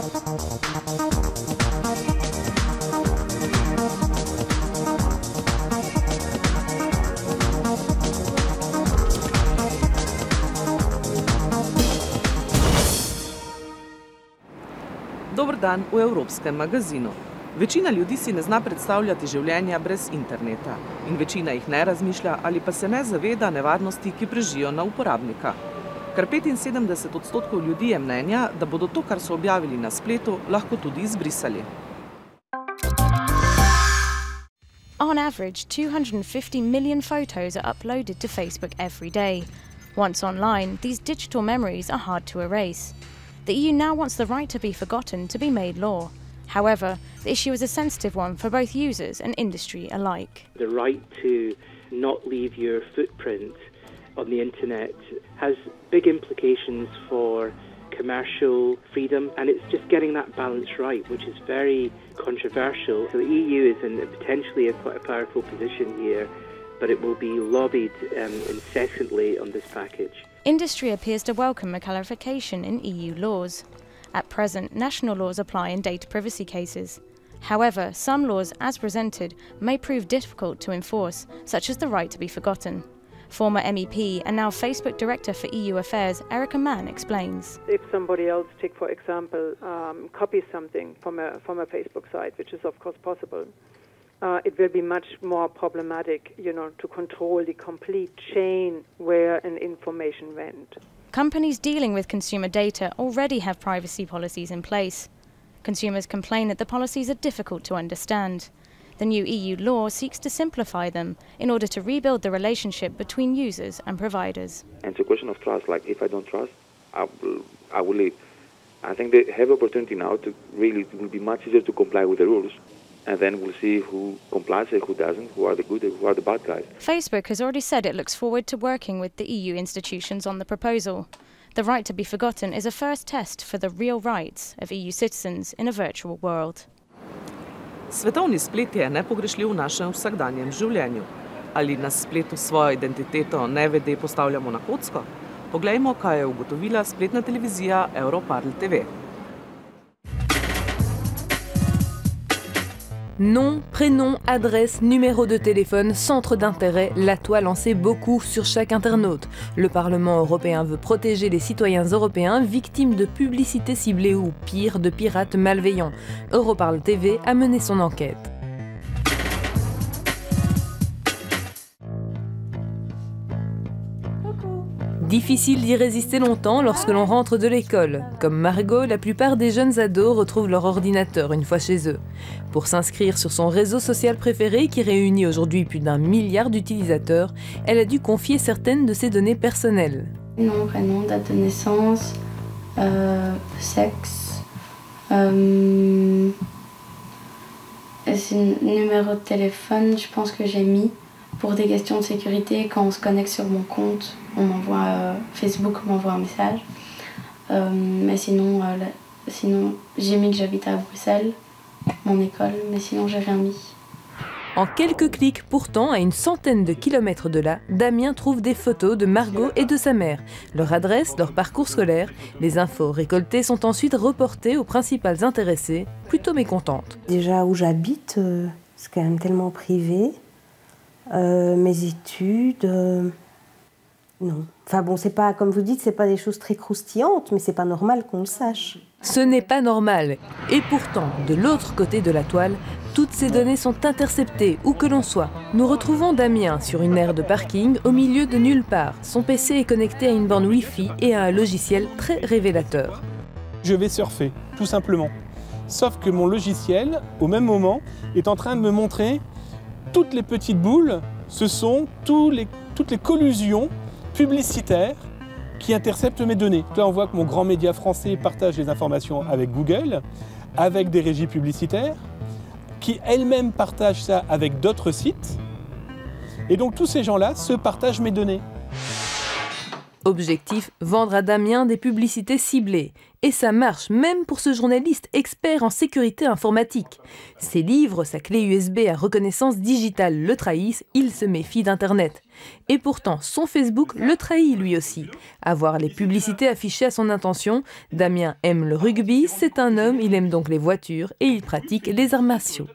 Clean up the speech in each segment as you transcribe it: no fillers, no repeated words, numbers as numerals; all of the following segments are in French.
Dober dan v Evropskem magazinu. Večina ljudi si ne zna predstavljati življenja brez interneta in večina jih ne razmišlja ali pa se ne zaveda nevarnosti, ki prežijo na uporabnika. Kar 75% ljudi je mnenja, da bodo to, kar so objavili na spletu, lahko tudi izbrisali. On average, 250 million photos are uploaded to Facebook every day. Once online, these digital memories are hard to erase. The EU now wants the right to be forgotten to be made law. However, the issue is a sensitive one for both users and industry alike. The right to not leave your footprint on the internet has big implications for commercial freedom, and it's just getting that balance right, which is very controversial. So the EU is in potentially quite a powerful position here, but it will be lobbied incessantly on this package. Industry appears to welcome a clarification in EU laws. At present, national laws apply in data privacy cases. However, some laws, as presented, may prove difficult to enforce, such as the right to be forgotten. Former MEP and now Facebook Director for EU Affairs, Erica Mann, explains. If somebody else, take for example, copies something from a Facebook site, which is of course possible, it will be much more problematic, to control the complete chain where an information went. Companies dealing with consumer data already have privacy policies in place. Consumers complain that the policies are difficult to understand. The new EU law seeks to simplify them in order to rebuild the relationship between users and providers. And it's a question of trust. Like, if I don't trust, I will leave. I think they have opportunity now to really, it will be much easier to comply with the rules. And then we'll see who complies and who doesn't, who are the good and who are the bad guys. Facebook has already said it looks forward to working with the EU institutions on the proposal. The right to be forgotten is a first test for the real rights of EU citizens in a virtual world. Svetovni splet je nepogrešljiv v našem vsakdanjem življenju. Ali na spletu svojo identiteto nevede postavljamo na kocko? Poglejmo, kaj je ugotovila spletna televizija Europarl TV. Nom, prénom, adresse, numéro de téléphone, centre d'intérêt, la toile en sait beaucoup sur chaque internaute. Le Parlement européen veut protéger les citoyens européens victimes de publicités ciblées ou, pire, de pirates malveillants. Europarl TV a mené son enquête. Difficile d'y résister longtemps lorsque l'on rentre de l'école. Comme Margot, la plupart des jeunes ados retrouvent leur ordinateur une fois chez eux. Pour s'inscrire sur son réseau social préféré qui réunit aujourd'hui plus d'1 milliard d'utilisateurs, elle a dû confier certaines de ses données personnelles. Nom, prénom, date de naissance, sexe, numéro de téléphone, je pense que j'ai mis. Pour des questions de sécurité, quand on se connecte sur mon compte, Facebook m'envoie un message. Mais sinon j'ai mis que j'habite à Bruxelles, mon école, mais sinon j'ai rien mis. En quelques clics pourtant, à une centaine de kilomètres de là, Damien trouve des photos de Margot et de sa mère. Leur adresse, leur parcours scolaire, les infos récoltées sont ensuite reportées aux principales intéressées, plutôt mécontentes. Déjà où j'habite, c'est quand même tellement privé. Mes études, non. Enfin bon, c'est pas, comme vous dites, c'est pas des choses très croustillantes, mais c'est pas normal qu'on le sache. Ce n'est pas normal. Et pourtant, de l'autre côté de la toile, toutes ces données sont interceptées, où que l'on soit. Nous retrouvons Damien sur une aire de parking, au milieu de nulle part. Son PC est connecté à une borne Wi-Fi et à un logiciel très révélateur. Je vais surfer, tout simplement. Sauf que mon logiciel, au même moment, est en train de me montrer toutes les petites boules, ce sont toutes les collusions publicitaires qui interceptent mes données. Là, on voit que mon grand média français partage les informations avec Google, avec des régies publicitaires, qui elles-mêmes partagent ça avec d'autres sites. Et donc tous ces gens-là se partagent mes données. Objectif, vendre à Damien des publicités ciblées. Et ça marche, même pour ce journaliste expert en sécurité informatique. Ses livres, sa clé USB à reconnaissance digitale le trahissent, il se méfie d'Internet. Et pourtant, son Facebook le trahit lui aussi. À voir les publicités affichées à son intention, Damien aime le rugby, c'est un homme, il aime donc les voitures et il pratique les arts martiaux.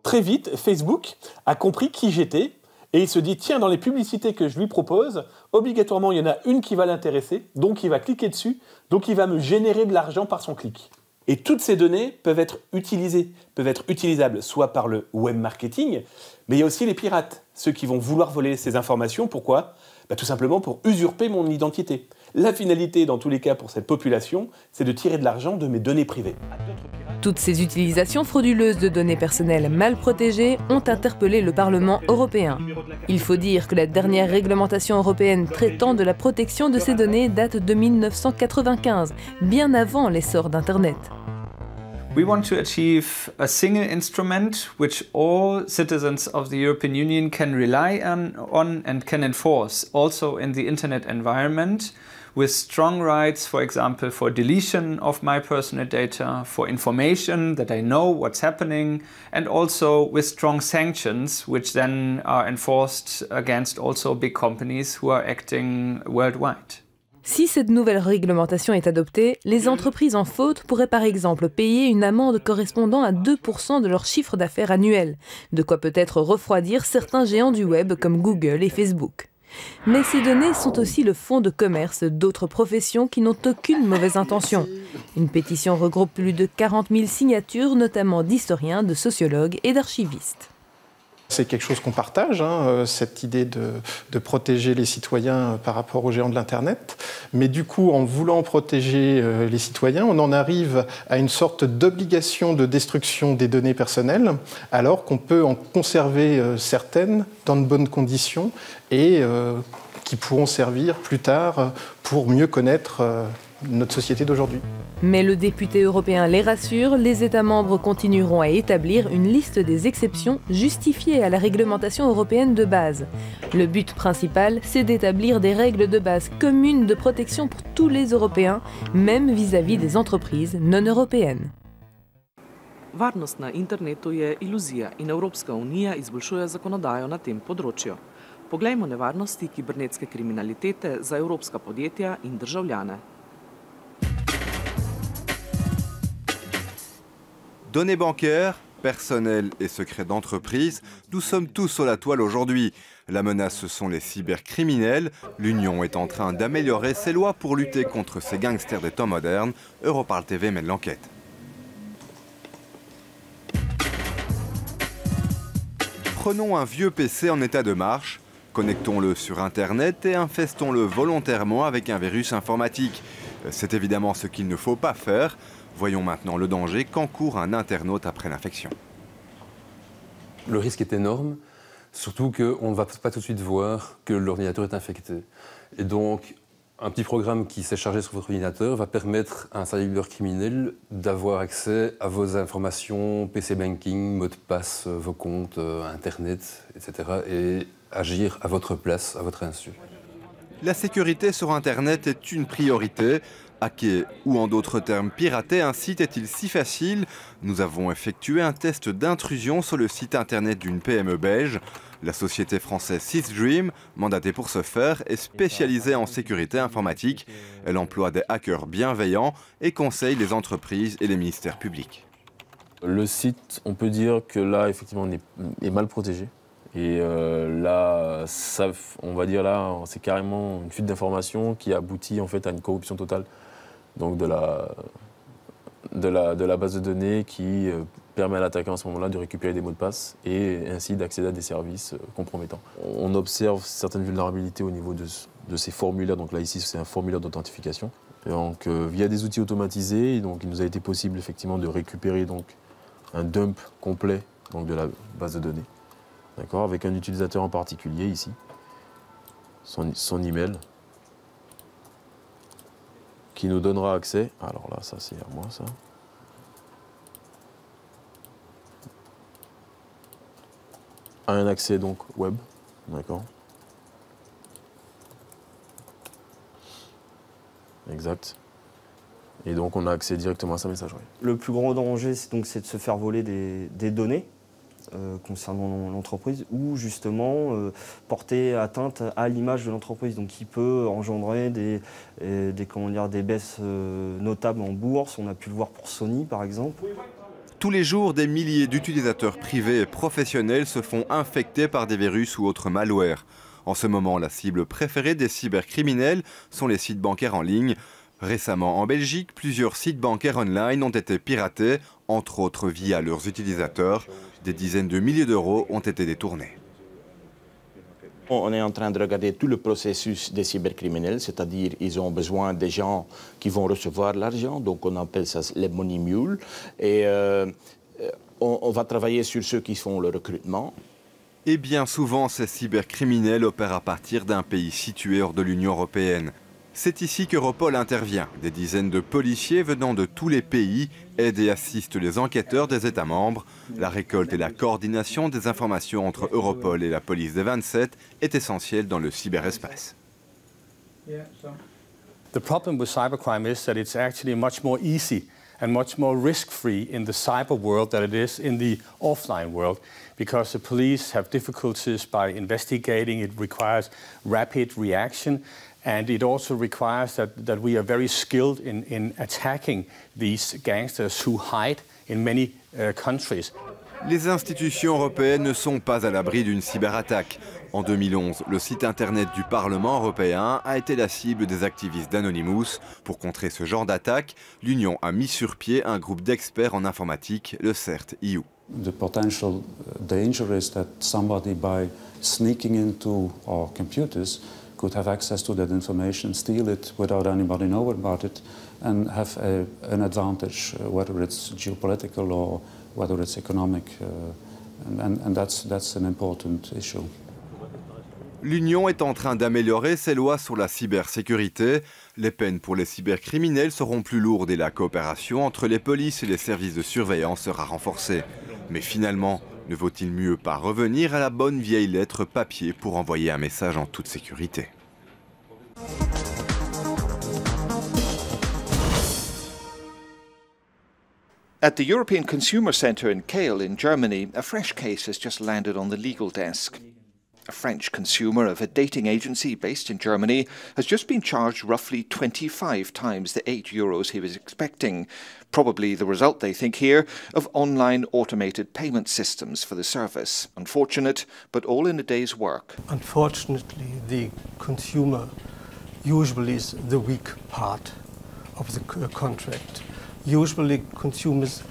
Très vite, Facebook a compris qui j'étais et il se dit, tiens, dans les publicités que je lui propose, obligatoirement, il y en a une qui va l'intéresser, donc il va cliquer dessus, donc il va me générer de l'argent par son clic. Et toutes ces données peuvent être utilisées, peuvent être utilisables soit par le web marketing, mais il y a aussi les pirates, ceux qui vont vouloir voler ces informations. Pourquoi ? Tout simplement pour usurper mon identité. La finalité, dans tous les cas, pour cette population, c'est de tirer de l'argent de mes données privées. Toutes ces utilisations frauduleuses de données personnelles mal protégées ont interpellé le Parlement européen. Il faut dire que la dernière réglementation européenne traitant de la protection de ces données date de 1995, bien avant l'essor d'Internet. We want to achieve a single instrument which all citizens of the European Union can rely on and can enforce, also in the internet environment, with strong rights, for example, for deletion of my personal data, for information that I know what's happening, and also with strong sanctions, which then are enforced against also big companies who are acting worldwide. Si cette nouvelle réglementation est adoptée, les entreprises en faute pourraient par exemple payer une amende correspondant à 2% de leur chiffre d'affaires annuel, de quoi peut-être refroidir certains géants du web comme Google et Facebook. Mais ces données sont aussi le fonds de commerce d'autres professions qui n'ont aucune mauvaise intention. Une pétition regroupe plus de 40 000 signatures, notamment d'historiens, de sociologues et d'archivistes. C'est quelque chose qu'on partage, cette idée de protéger les citoyens par rapport aux géants de l'Internet. Mais du coup, en voulant protéger les citoyens, on en arrive à une sorte d'obligation de destruction des données personnelles, alors qu'on peut en conserver certaines dans de bonnes conditions et qui pourront servir plus tard pour mieux connaître notre société d'aujourd'hui. Mais le député européen les rassure, les États membres continueront à établir une liste des exceptions justifiées à la réglementation européenne de base. Le but principal, c'est d'établir des règles de base communes de protection pour tous les Européens, même vis-à-vis des entreprises non européennes. Varnost na internetu je iluzija in Evropska unija izboljšuje zakonodajo na tem področju. Poglejmo nevarnosti kibernetske kriminalitete za evropska podjetja in državljane. Données bancaires, personnelles et secrets d'entreprise, nous sommes tous sur la toile aujourd'hui. La menace, ce sont les cybercriminels. L'Union est en train d'améliorer ses lois pour lutter contre ces gangsters des temps modernes. Europarl TV mène l'enquête. Prenons un vieux PC en état de marche, connectons-le sur Internet et infestons-le volontairement avec un virus informatique. C'est évidemment ce qu'il ne faut pas faire. Voyons maintenant le danger qu'encourt un internaute après l'infection. Le risque est énorme, surtout qu'on ne va pas tout de suite voir que l'ordinateur est infecté. Et donc, un petit programme qui s'est chargé sur votre ordinateur va permettre à un cybercriminel d'avoir accès à vos informations, PC banking, mots de passe, vos comptes, Internet, etc. et agir à votre place, à votre insu. La sécurité sur Internet est une priorité. Hacker ou en d'autres termes pirater un site est-il si facile? Nous avons effectué un test d'intrusion sur le site internet d'une PME belge. La société française SysDream, mandatée pour ce faire, est spécialisée en sécurité informatique. Elle emploie des hackers bienveillants et conseille les entreprises et les ministères publics. Le site, on peut dire que là, effectivement, est mal protégé. Et là, on va dire là, c'est carrément une fuite d'informations qui aboutit en fait à une corruption totale. Donc de la base de données qui permet à l'attaquant à ce moment-là de récupérer des mots de passe et ainsi d'accéder à des services compromettants. On observe certaines vulnérabilités au niveau de ces formulaires. Donc là ici c'est un formulaire d'authentification. Donc via des outils automatisés, donc, il nous a été possible effectivement de récupérer donc, un dump complet donc, de la base de données. D'accord, avec un utilisateur en particulier ici, son email, qui nous donnera accès, alors là ça c'est à moi ça, à un accès donc web, d'accord, exact, Et donc on a accès directement à sa messagerie. Le plus grand danger, c'est de se faire voler des données concernant l'entreprise ou justement porter atteinte à l'image de l'entreprise. Donc qui peut engendrer des baisses notables en bourse. On a pu le voir pour Sony par exemple. Tous les jours, des milliers d'utilisateurs privés et professionnels se font infecter par des virus ou autres malwares. En ce moment, la cible préférée des cybercriminels sont les sites bancaires en ligne. Récemment, en Belgique, plusieurs sites bancaires online ont été piratés, entre autres via leurs utilisateurs. Des dizaines de milliers d'euros ont été détournés. On est en train de regarder tout le processus des cybercriminels, c'est-à-dire ils ont besoin des gens qui vont recevoir l'argent, donc on appelle ça les money mules. Et on va travailler sur ceux qui font le recrutement. Et bien souvent, ces cybercriminels opèrent à partir d'un pays situé hors de l'Union européenne. C'est ici qu'Europol intervient. Des dizaines de policiers venant de tous les pays aident et assistent les enquêteurs des États membres. La récolte et la coordination des informations entre Europol et la police des 27 est essentielle dans le cyberespace. The problem with cybercrime is that it's actually much more easy and much more risk-free in the cyber world than it is in the offline world, because the police have difficulties by investigating. It requires rapid reaction. And it also requires that we are very skilled in attacking these gangsters who hide in many countries. Les institutions européennes ne sont pas à l'abri d'une cyberattaque. En 2011, le site internet du Parlement européen a été la cible des activistes d'Anonymous. Pour contrer ce genre d'attaque, l'Union a mis sur pied un groupe d'experts en informatique, le CERT-EU. The potential danger is that somebody, by sneaking into our computers, could have access to that information, steal it without anybody knowing about it, and have an advantage, whether it's geopolitical or whether it's economic, and that's an important issue. L'Union est en train d'améliorer ses lois sur la cybersécurité. Les peines pour les cybercriminels seront plus lourdes et la coopération entre les polices et les services de surveillance sera renforcée. Mais finalement, ne vaut-il mieux pas revenir à la bonne vieille lettre papier pour envoyer un message en toute sécurité? At the European Consumer Centre in Kehl in Germany, a fresh case has just landed on the legal desk. A French consumer of a dating agency based in Germany has just been charged roughly 25 times the €8 he was expecting. Probably the result, they think here, of online automated payment systems for the service. Unfortunate, but all in a day's work. Unfortunately, the consumer usually is the weak part of the contract. Usually consumers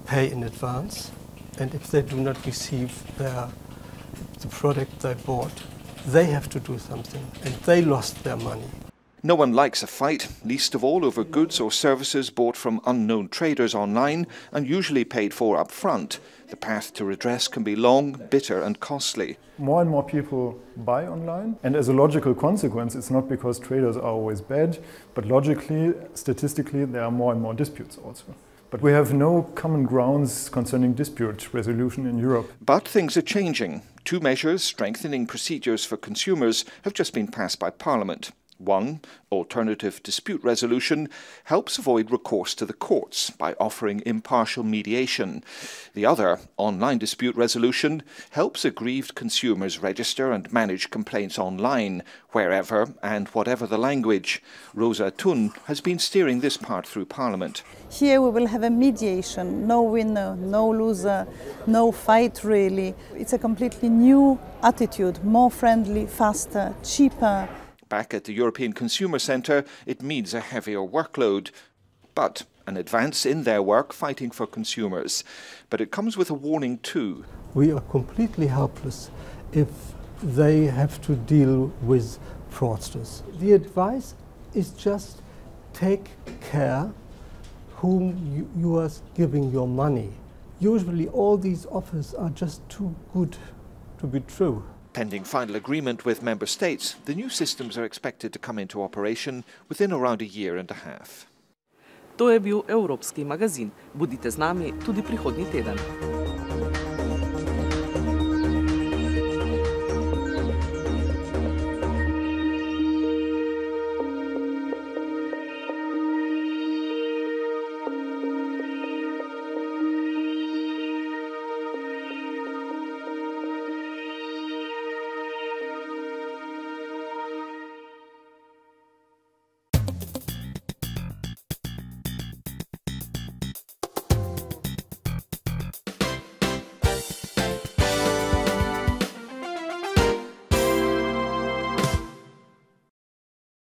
pay in advance, and if they do not receive the product they bought, they have to do something, and they lost their money. No one likes a fight, least of all over goods or services bought from unknown traders online and usually paid for up front. The path to redress can be long, bitter and costly. More and more people buy online, and as a logical consequence, it's not because traders are always bad, but logically, statistically, there are more and more disputes also. But we have no common grounds concerning dispute resolution in Europe. But things are changing. Two measures strengthening procedures for consumers have just been passed by Parliament. One, alternative dispute resolution, helps avoid recourse to the courts by offering impartial mediation. The other, online dispute resolution, helps aggrieved consumers register and manage complaints online, wherever and whatever the language. Rosa Thun has been steering this part through Parliament. Here we will have a mediation, no winner, no loser, no fight really. It's a completely new attitude, more friendly, faster, cheaper. Back at the European Consumer Centre, it means a heavier workload, but an advance in their work fighting for consumers. But it comes with a warning too. We are completely helpless if they have to deal with fraudsters. The advice is just take care whom you are giving your money. Usually all these offers are just too good to be true. Pending final agreement with member states, the new systems are expected to come into operation within around a year and a half. To je bil Evropski magazin. Budite z nami tudi prihodnji teden.